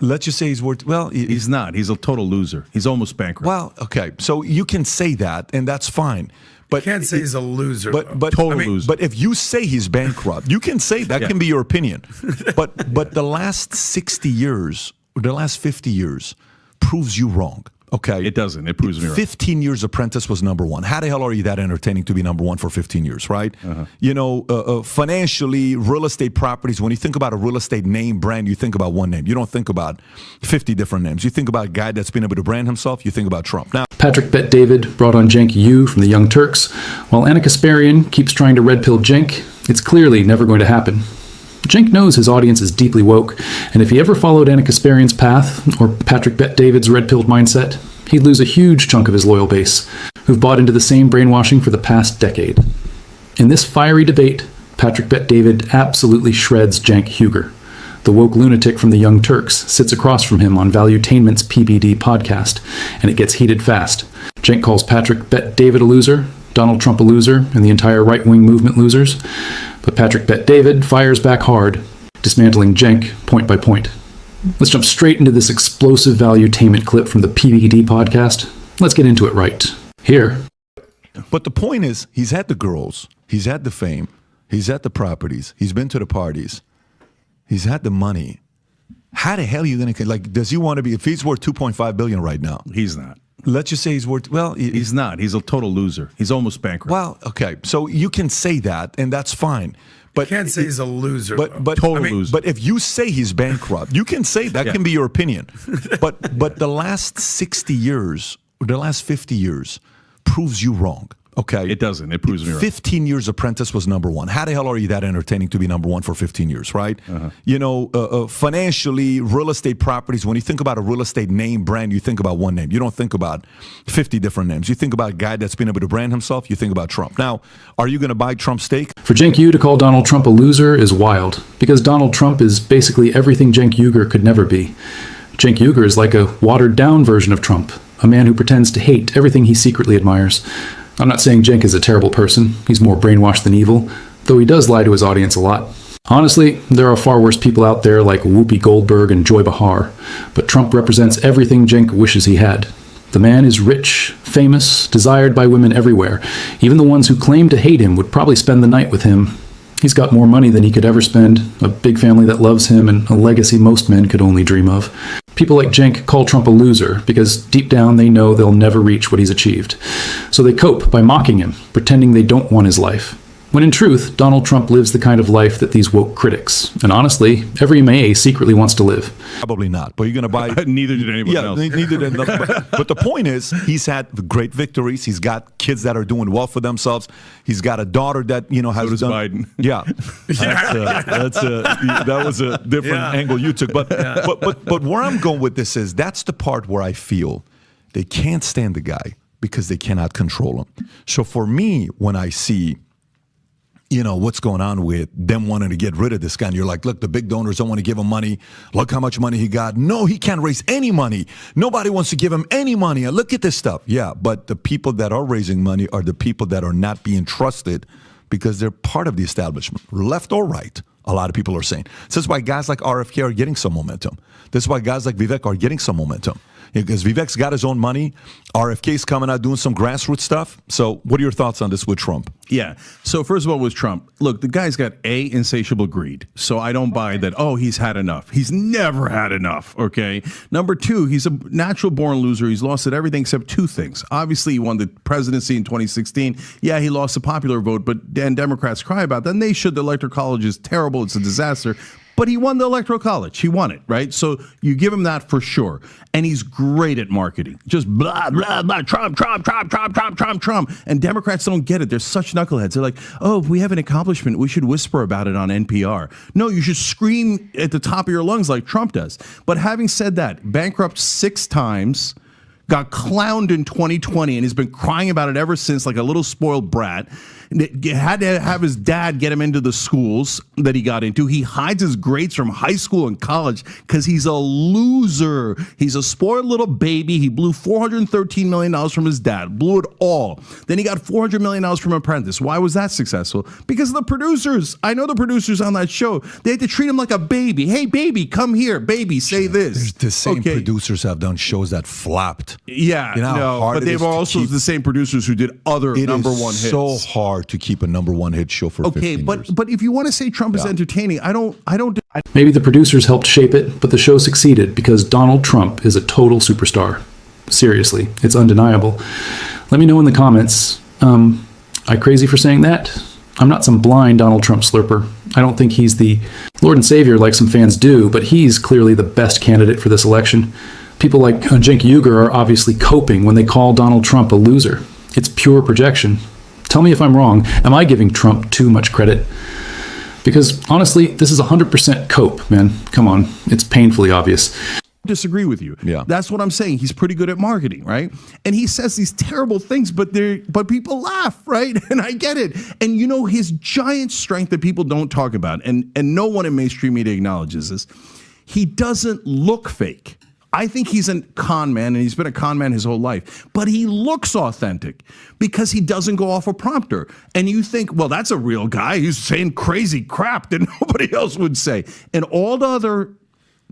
Let's just say he's worth, well, He's not. He's a total loser. He's almost bankrupt. well, okay. So you can say that, and that's fine. But Can't say he's a loser. But Total loser. But if you say he's bankrupt, you can say that can be your opinion. But the last 60 years, or the last 50 years, proves you wrong. Okay, It doesn't. It proves me wrong. 15 years Apprentice was number one. How the hell are you that entertaining to be number one for 15 years, right? You know, financially, real estate properties, when you think about a real estate name brand, you think about one name. You don't think about 50 different names. You think about a guy that's been able to brand himself, you think about Trump. Now, Patrick Bet David brought on Cenk Uygur from the Young Turks, while Anna Kasparian keeps trying to red pill Cenk. It's clearly never going to happen. Cenk knows his audience is deeply woke, and if he ever followed Anna Kasparian's path, or Patrick Bet David's red-pilled mindset, he'd lose a huge chunk of his loyal base, who've bought into the same brainwashing for the past decade. In this fiery debate, Patrick Bet David absolutely shreds Cenk Uygur. The woke lunatic from the Young Turks sits across from him on Valuetainment's PBD Podcast, and it gets heated fast. Cenk calls Patrick Bet David a loser, Donald Trump a loser, and the entire right-wing movement losers. But Patrick Bet David fires back hard, dismantling Cenk point by point. Let's jump straight into this explosive valuetainment clip from the PBD podcast. Let's get into it right here. but the point is, he's had the girls, he's had the fame, he's had the properties, he's been to the parties, he's had the money. How the hell are you going to, like, does he want to be, if he's worth $2.5 billion right now? He's not. Let's just say he's worth, well, He's not. He's a total loser. He's almost bankrupt. well, okay. So you can say that, and that's fine. But Can't say he's a loser. But Total loser. But if you say he's bankrupt, you can say that can be your opinion. But the last 60 years, or the last 50 years, proves you wrong. Okay, It doesn't. It proves me wrong. 15 years Apprentice was number one. How the hell are you that entertaining to be number one for 15 years, right? You know, financially, real estate properties, when you think about a real estate name brand, you think about one name. You don't think about 50 different names. You think about a guy that's been able to brand himself, you think about Trump. Now, are you going to buy Trump's steak? For Cenk Uygur to call Donald Trump a loser is wild, because Donald Trump is basically everything Cenk Uygur could never be. Cenk Uygur is like a watered-down version of Trump, a man who pretends to hate everything he secretly admires. I'm not saying Cenk is a terrible person. He's more brainwashed than evil, though he does lie to his audience a lot. Honestly, there are far worse people out there like Whoopi Goldberg and Joy Behar, but Trump represents everything Cenk wishes he had. The man is rich, famous, desired by women everywhere. Even the ones who claim to hate him would probably spend the night with him. He's got more money than he could ever spend, a big family that loves him, and a legacy most men could only dream of. People like Cenk call Trump a loser because deep down they know they'll never reach what he's achieved. So they cope by mocking him, pretending they don't want his life. When in truth, Donald Trump lives the kind of life that these woke critics, and honestly, every MAA secretly wants to live. Probably not. But you're going to buy... Neither did anyone else. Neither did... but the point is, he's had great victories. He's got kids that are doing well for themselves. He's got a daughter that, you know, has So does done... Biden. Yeah. That was a different angle you took. But where I'm going with this is, that's the part where I feel they can't stand the guy because they cannot control him. So for me, when I see... you know, what's going on with them wanting to get rid of this guy. And you're like, look, the big donors don't want to give him money. Look how much money he got. No, he can't raise any money. Nobody wants to give him any money. And look at this stuff. Yeah, but the people that are raising money are the people that are not being trusted because they're part of the establishment, left or right. A lot of people are saying. This is why guys like RFK are getting some momentum. This is why guys like Vivek are getting some momentum. Because Vivek's got his own money. RFK's coming out doing some grassroots stuff. So what are your thoughts on this with Trump? Yeah. So first of all, with Trump, look, the guy's got insatiable greed. So I don't buy that, oh, he's had enough. He's never had enough, okay? Number two, he's a natural born loser. He's lost at everything except two things. Obviously, he won the presidency in 2016. Yeah, he lost the popular vote, but then Democrats cry about that. And they should. The Electoral College is terrible. It's a disaster. But he won the Electoral College. He won it, right? So you give him that for sure. And he's great at marketing. Just blah, blah, blah, Trump, Trump, Trump, Trump, Trump, Trump, Trump. And Democrats don't get it. They're such knuckleheads. They're like, oh, if we have an accomplishment, we should whisper about it on NPR. No, you should scream at the top of your lungs like Trump does. But having said that, bankrupt 6 times, got clowned in 2020, and he's been crying about it ever since, like a little spoiled brat. Had to have his dad get him into the schools that he got into. He hides his grades from high school and college because he's a loser. He's a spoiled little baby. He blew $413 million from his dad, blew it all. Then he got $400 million from Apprentice. Why was that successful? Because of the producers. I know the producers on that show. They had to treat him like a baby. Hey, baby, come here. Baby, say this. The same producers have done shows that flopped. Yeah, you know but they were also the same producers who did other number one hits. It is so hard to keep a number one hit show for 15 years. But if you want to say Trump is entertaining, I don't. Maybe the producers helped shape it, but the show succeeded because Donald Trump is a total superstar. Seriously, it's undeniable. Let me know in the comments. I crazy for saying that? I'm not some blind Donald Trump slurper. I don't think he's the Lord and Savior like some fans do, but he's clearly the best candidate for this election. People like Cenk Uygur are obviously coping when they call Donald Trump a loser. It's pure projection. Tell me if I'm wrong. Am I giving Trump too much credit? Because honestly, this is 100% cope, man. Come on. It's painfully obvious. Disagree with you. Yeah. That's what I'm saying. He's pretty good at marketing, right? And he says these terrible things, but people laugh, right? And I get it. And you know, his giant strength that people don't talk about, and no one in mainstream media acknowledges this, he doesn't look fake. I think he's a con man, and he's been a con man his whole life, but he looks authentic because he doesn't go off a prompter. And you think, well, that's a real guy. He's saying crazy crap that nobody else would say. And all the other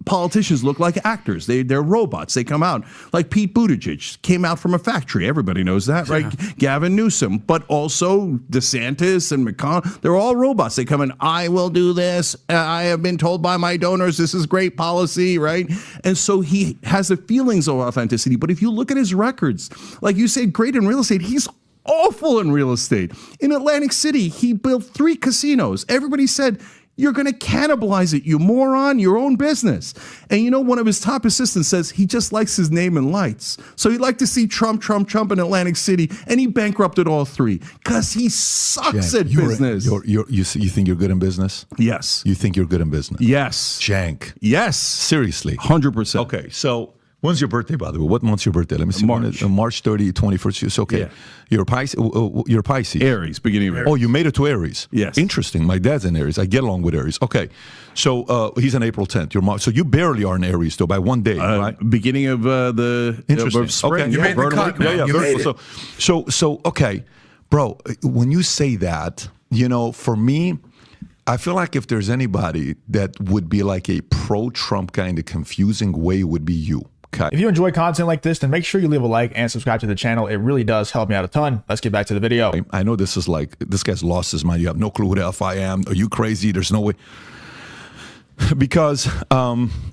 politicians look like actors. They're robots. They come out like Pete Buttigieg came out from a factory. Everybody knows that, right? Yeah. Gavin Newsom, but also DeSantis and McConnell. They're all robots. They come in, I will do this. I have been told by my donors this is great policy, right? And so he has the feelings of authenticity. But if you look at his records, like you said, great in real estate, he's awful in real estate. In Atlantic City, he built 3 casinos. Everybody said, you're going to cannibalize it, you moron, your own business. And you know, one of his top assistants says he just likes his name in lights. So he'd like to see Trump in Atlantic City, and he bankrupted all 3 because he sucks at business. You think you're good in business? Yes. You think you're good in business? Yes. Cenk. Yes. Seriously. 100%. Okay, so when's your birthday, by the way? What month's your birthday? Let me see. March 30, 21st. It's okay. Yeah. You're Pisces. Aries, beginning of Aries. Oh, you made it to Aries. Yes. Interesting. My dad's in Aries. I get along with Aries. Okay. So he's on April 10th. You're March. So you barely are in Aries, though, by one day, right? Beginning of the spring. Okay. You made the cut, man. You made it. So, okay. Bro, when you say that, you know, for me, I feel like if there's anybody that would be like a pro-Trump guy in a confusing way, it would be you. Okay. If you enjoy content like this, then make sure you leave a like and subscribe to the channel. It really does help me out a ton. Let's get back to the video. I know this is like, this guy's lost his mind. You have no clue who the F I am. Are you crazy? There's no way. Because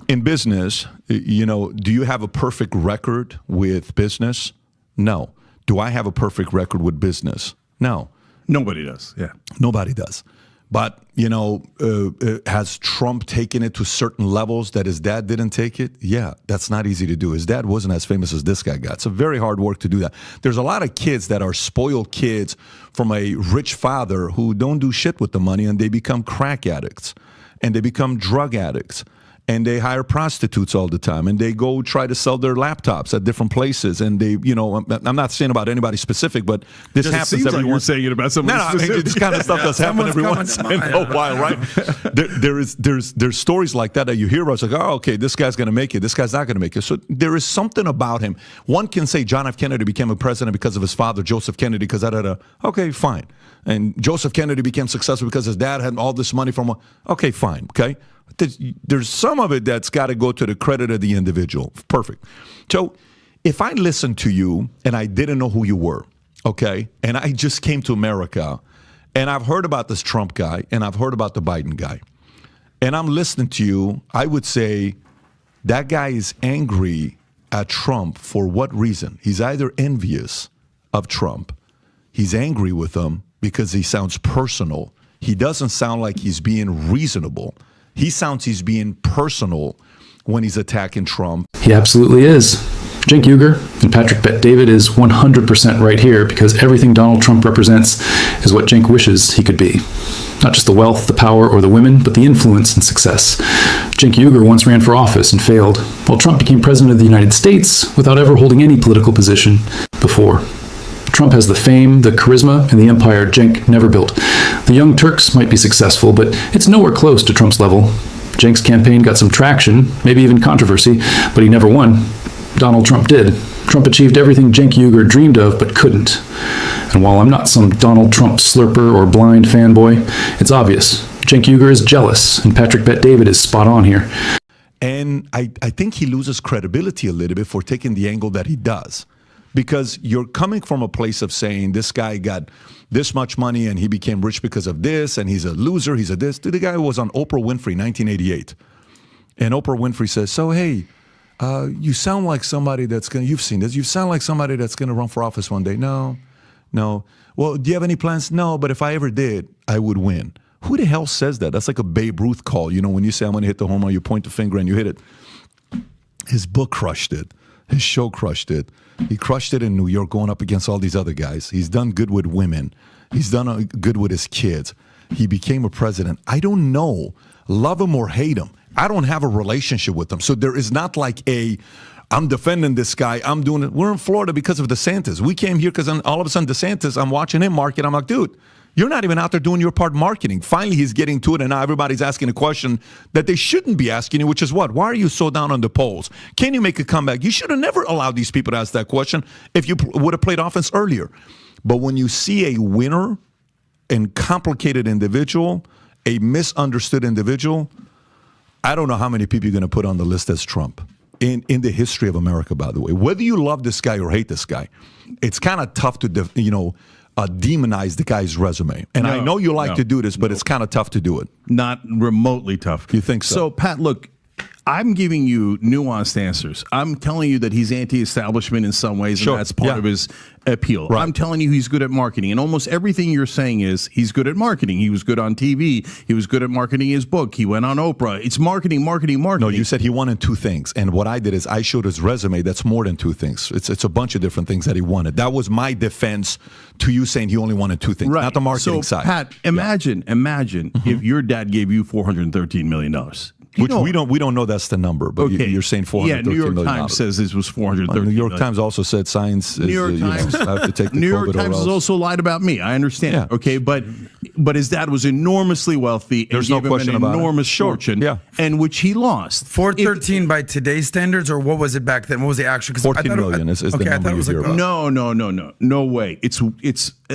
in business, you know, do you have a perfect record with business? No. Do I have a perfect record with business? No. Nobody does. Yeah. Nobody does. But, you know, has Trump taken it to certain levels that his dad didn't take it? Yeah, that's not easy to do. His dad wasn't as famous as this guy got. It's a very hard work to do that. There's a lot of kids that are spoiled kids from a rich father who don't do shit with the money, and they become crack addicts, and they become drug addicts. And they hire prostitutes all the time, and they go try to sell their laptops at different places. And they, you know, I'm not saying about anybody specific, but this happens every once. Saying it about somebody specific. I mean, this kind of stuff does happen every once in a while, right? There's stories like that you hear. It's like, oh, okay, this guy's going to make it. This guy's not going to make it. So there is something about him. One can say John F. Kennedy became a president because of his father, Joseph Kennedy, because okay, fine. And Joseph Kennedy became successful because his dad had all this money from. Okay, fine. Okay. There's some of it that's got to go to the credit of the individual. Perfect. So if I listened to you and I didn't know who you were, okay, and I just came to America and I've heard about this Trump guy and I've heard about the Biden guy, and I'm listening to you, I would say that guy is angry at Trump for what reason? He's either envious of Trump, he's angry with him because he sounds personal. He doesn't sound like he's being reasonable. He sounds he's being personal when he's attacking Trump. He absolutely is. Cenk Uygur and Patrick Bet-David is 100% right here because everything Donald Trump represents is what Cenk wishes he could be. Not just the wealth, the power, or the women, but the influence and success. Cenk Uygur once ran for office and failed, while Trump became president of the United States without ever holding any political position before. Trump has the fame, the charisma, and the empire Cenk never built. The Young Turks might be successful, but it's nowhere close to Trump's level. Cenk's campaign got some traction, maybe even controversy, but he never won. Donald Trump did. Trump achieved everything Cenk Uygur dreamed of, but couldn't. And while I'm not some Donald Trump slurper or blind fanboy, it's obvious. Cenk Uygur is jealous, and Patrick Bet-David is spot on here. And I think he loses credibility a little bit for taking the angle that he does. Because you're coming from a place of saying this guy got this much money and he became rich because of this, and he's a loser, he's a this. The guy was on Oprah Winfrey, 1988. And Oprah Winfrey says, so hey, you sound like somebody that's going to, you've seen this, you sound like somebody that's going to run for office one day. No. Well, do you have any plans? No, but if I ever did, I would win. Who the hell says that? That's like a Babe Ruth call. You know, when you say, I'm going to hit the home run, you point the finger and you hit it. His book crushed it. His show crushed it. He crushed it in New York going up against all these other guys. He's done good with women. He's done good with his kids. He became a president. I don't know, love him or hate him. I don't have a relationship with him. So there is not like I'm defending this guy, I'm doing it. We're in Florida because of DeSantis. We came here because all of a sudden DeSantis, I'm watching him market. I'm like, dude, you're not even out there doing your part marketing. Finally, he's getting to it, and now everybody's asking a question that they shouldn't be asking you, which is what? Why are you so down on the polls? Can you make a comeback? You should have never allowed these people to ask that question if you would have played offense earlier. But when you see a winner and complicated individual, a misunderstood individual, I don't know how many people you're going to put on the list as Trump in the history of America, by the way. Whether you love this guy or hate this guy, it's kind of tough to, demonize the guy's resume. And I know you like to do this, but it's kind of tough to do it. Not remotely tough. You think so? So, Pat, look, I'm giving you nuanced answers. I'm telling you that he's anti-establishment in some ways, and that's part of his appeal. Right. I'm telling you he's good at marketing, and almost everything you're saying is he's good at marketing. He was good on TV. He was good at marketing his book. He went on Oprah. It's marketing. No, you said he won in two things, and what I did is I showed his resume. That's more than two things. It's a bunch of different things that he wanted. That was my defense to you saying he only wanted two things, not the marketing side. So, Pat, imagine if your dad gave you $413 million. Which we don't know that's the number, but you're saying $413 million. New York Times says this was $413 New York Times also said science. New York Times, I have to take the New York COVID Times has also lied about me. I understand. Yeah. Okay, but his dad was enormously wealthy. There's no question about it. Enormous fortune, and which he lost. 413 by today's standards, or what was it back then? What was the actual? 14 million is the number you hear about. No way. It's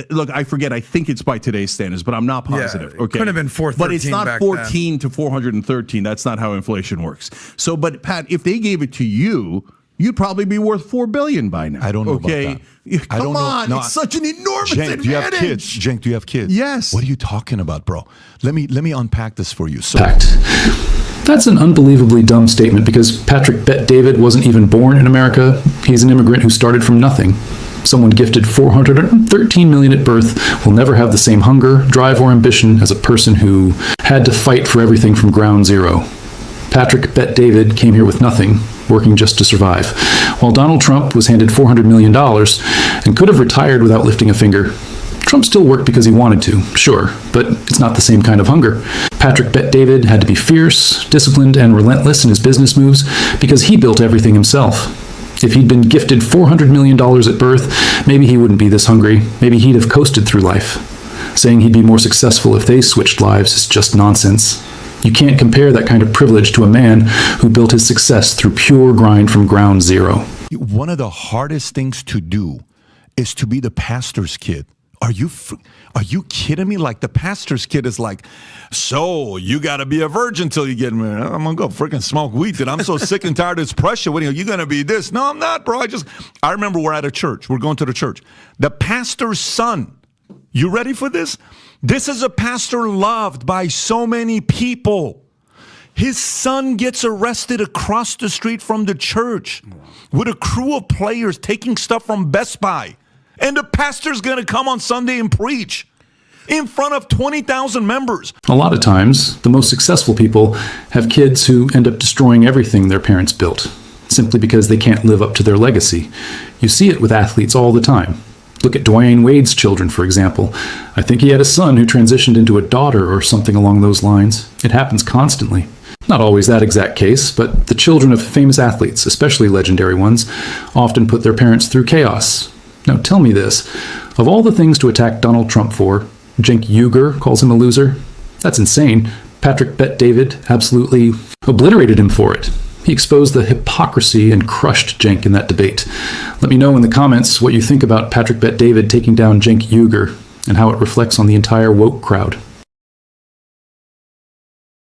look. I forget. I think it's by today's standards, but I'm not positive. Yeah, it could have been 413, but it's not 14 to 413. That's not how inflation works. So, but Pat, if they gave it to you, you'd probably be worth $4 billion by now. I don't know about that. Come on, it's such an enormous advantage. Do you have kids? Cenk, do you have kids? Yes. What are you talking about, bro? Let me unpack this for you. So, that's an unbelievably dumb statement because Patrick Bet-David wasn't even born in America. He's an immigrant who started from nothing. Someone gifted $413 million at birth will never have the same hunger, drive, or ambition as a person who had to fight for everything from ground zero. Patrick Bet-David came here with nothing, working just to survive, while Donald Trump was handed $400 million and could have retired without lifting a finger. Trump still worked because he wanted to, sure, but it's not the same kind of hunger. Patrick Bet-David had to be fierce, disciplined, and relentless in his business moves because he built everything himself. If he'd been gifted $400 million at birth, maybe he wouldn't be this hungry. Maybe he'd have coasted through life. Saying he'd be more successful if they switched lives is just nonsense. You can't compare that kind of privilege to a man who built his success through pure grind from ground zero. One of the hardest things to do is to be the pastor's kid. Are you kidding me? Like the pastor's kid is like, so you got to be a virgin till you get married. I'm going to go freaking smoke weed. Dude. I'm so sick and tired of this pressure. What are you going to be this? No, I'm not, bro. I remember we're at a church. We're going to the church. The pastor's son. You ready for this? This is a pastor loved by so many people. His son gets arrested across the street from the church with a crew of players taking stuff from Best Buy. And the pastor's going to come on Sunday and preach in front of 20,000 members. A lot of times, the most successful people have kids who end up destroying everything their parents built, simply because they can't live up to their legacy. You see it with athletes all the time. Look at Dwayne Wade's children, for example. I think he had a son who transitioned into a daughter or something along those lines. It happens constantly. Not always that exact case, but the children of famous athletes, especially legendary ones, often put their parents through chaos. Now tell me this, of all the things to attack Donald Trump for, Cenk Uygur calls him a loser? That's insane. Patrick Bet-David absolutely obliterated him for it. He exposed the hypocrisy and crushed Cenk in that debate. Let me know in the comments what you think about Patrick Bet-David taking down Cenk Uygur and how it reflects on the entire woke crowd.